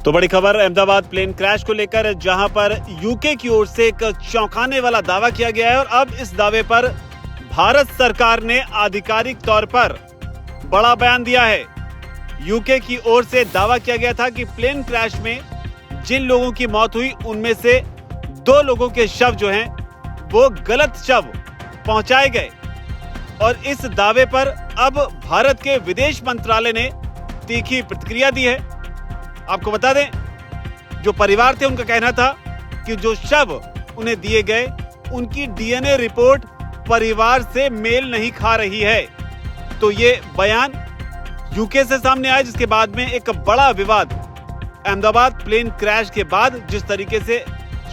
तो बड़ी खबर अहमदाबाद प्लेन क्रैश को लेकर, जहां पर यूके की ओर से एक चौंकाने वाला दावा किया गया है और अब इस दावे पर भारत सरकार ने आधिकारिक तौर पर बड़ा बयान दिया है। यूके की ओर से दावा किया गया था कि प्लेन क्रैश में जिन लोगों की मौत हुई उनमें से 2 लोगों के शव जो हैं वो गलत शव पहुंचाए गए और इस दावे पर अब भारत के विदेश मंत्रालय ने तीखी प्रतिक्रिया दी है। आपको बता दें, जो परिवार थे उनका कहना था कि जो शव उन्हें दिए गए उनकी डीएनए रिपोर्ट परिवार से मेल नहीं खा रही है। तो ये बयान यूके से सामने आया, जिसके बाद में एक बड़ा विवाद अहमदाबाद प्लेन क्रैश के बाद जिस तरीके से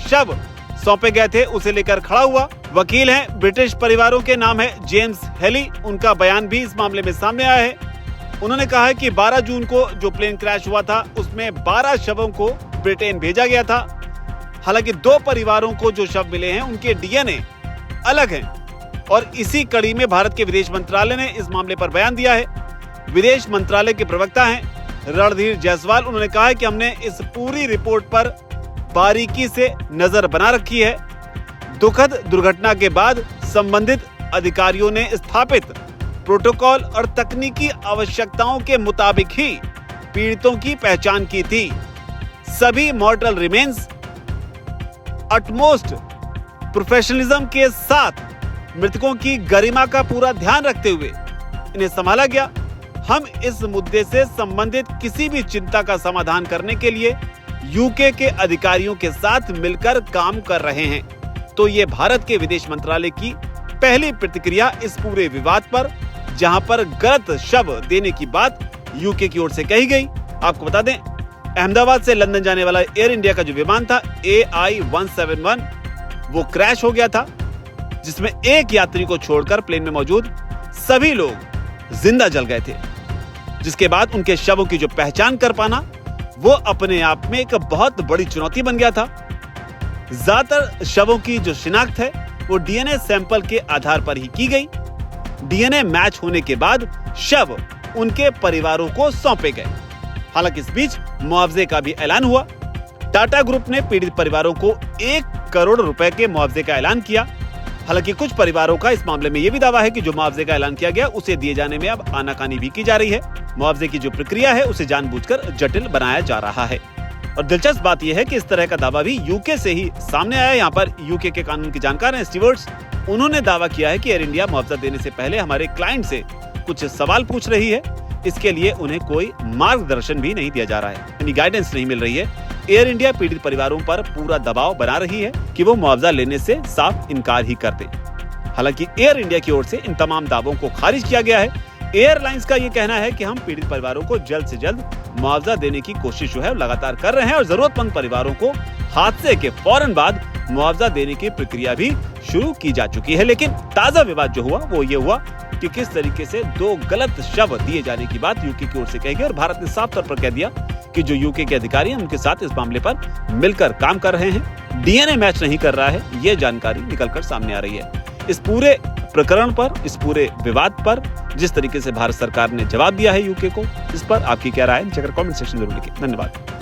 शव सौंपे गए थे उसे लेकर खड़ा हुआ। वकील हैं ब्रिटिश परिवारों के, नाम है जेम्स हेली। उनका बयान भी इस मामले में सामने आया है। उन्होंने कहा है कि 12 जून को जो प्लेन क्रैश हुआ था उसमें 12 शवों को ब्रिटेन भेजा गया था। हालांकि 2 परिवारों को जो शव मिले हैं उनके डीएनए अलग हैं और इसी कड़ी में भारत के विदेश मंत्रालय ने इस मामले पर बयान दिया है। विदेश मंत्रालय के प्रवक्ता हैं रणधीर जायसवाल। उन्होंने कहा है कि हमने इस पूरी रिपोर्ट पर बारीकी से नजर बना रखी है। दुखद दुर्घटना के बाद संबंधित अधिकारियों ने स्थापित प्रोटोकॉल और तकनीकी आवश्यकताओं के मुताबिक ही पीड़ितों की पहचान की थी। सभी मॉर्टल रिमेन्स अटमोस्ट प्रोफेशनलिज्म के साथ मृतकों की गरिमा का पूरा ध्यान रखते हुए इन्हें संभाला गया। हम इस मुद्दे से संबंधित किसी भी चिंता का समाधान करने के लिए यूके के अधिकारियों के साथ मिलकर काम कर रहे हैं। तो ये भारत के विदेश मंत्रालय की पहली प्रतिक्रिया इस पूरे विवाद पर, जहां पर गलत शव देने की बात यूके की ओर से कही गई। आपको बता दें, अहमदाबाद से लंदन जाने वाला एयर इंडिया का जो विमान था AI-171 वो क्रैश हो गया था, जिसमें एक यात्री को छोड़कर प्लेन में मौजूद सभी लोग जिंदा जल गए थे। जिसके बाद उनके शवों की जो पहचान कर पाना वो अपने आप में एक बहुत बड़ी चुनौती बन गया था। ज्यादातर शवों की जो शिनाख्त है वो डीएनए सैंपल के आधार पर ही की गई। डीएनए मैच होने के बाद शव उनके परिवारों को सौंपे गए। हालांकि इस बीच मुआवजे का भी ऐलान हुआ। टाटा ग्रुप ने पीड़ित परिवारों को 1 करोड़ रुपए के मुआवजे का ऐलान किया। हालांकि कुछ परिवारों का इस मामले में यह भी दावा है कि जो मुआवजे का ऐलान किया गया उसे दिए जाने में अब आनाकानी भी की जा रही है। मुआवजे की जो प्रक्रिया है उसे जानबूझकर जटिल बनाया जा रहा है। और दिलचस्प बात यह है कि इस तरह का दावा भी यूके से ही सामने आया। यहाँ पर यूके के कानून की जानकार हैं स्टीवर्ट्स। उन्होंने दावा किया है कि एयर इंडिया मुआवजा देने से पहले हमारे क्लाइंट से कुछ सवाल पूछ रही है। इसके लिए उन्हें कोई मार्गदर्शन भी नहीं दिया जा रहा है, यानी गाइडेंस नहीं मिल रही है। एयर इंडिया पीड़ित परिवारों पर पूरा दबाव बना रही है कि वो मुआवजा लेने से साफ इनकार ही कर दे। हालांकि एयर इंडिया की ओर से इन तमाम दावों को खारिज किया गया है। एयरलाइंस का ये कहना है कि हम पीड़ित परिवारों को जल्द से जल्द मुआवजा देने की कोशिश जो है लगातार कर रहे हैं और जरूरतमंद परिवारों को हादसे के फौरन बाद मुआवजा देने की प्रक्रिया भी शुरू की जा चुकी है। लेकिन ताजा विवाद जो हुआ वो ये हुआ कि किस तरीके से 2 गलत शव दिए जाने की बात यूके की ओर से कही गई और भारत ने साफ तौर पर कह दिया कि जो यूके के अधिकारी हैं उनके साथ इस मामले पर मिलकर काम कर रहे हैं। डीएनए मैच नहीं कर रहा है, ये जानकारी निकलकर सामने आ रही है। इस पूरे प्रकरण पर, इस पूरे विवाद पर जिस तरीके से भारत सरकार ने जवाब दिया है यूके को, इस पर आपकी क्या राय है? नीचे कमेंट सेक्शन जरूर लिखें। धन्यवाद।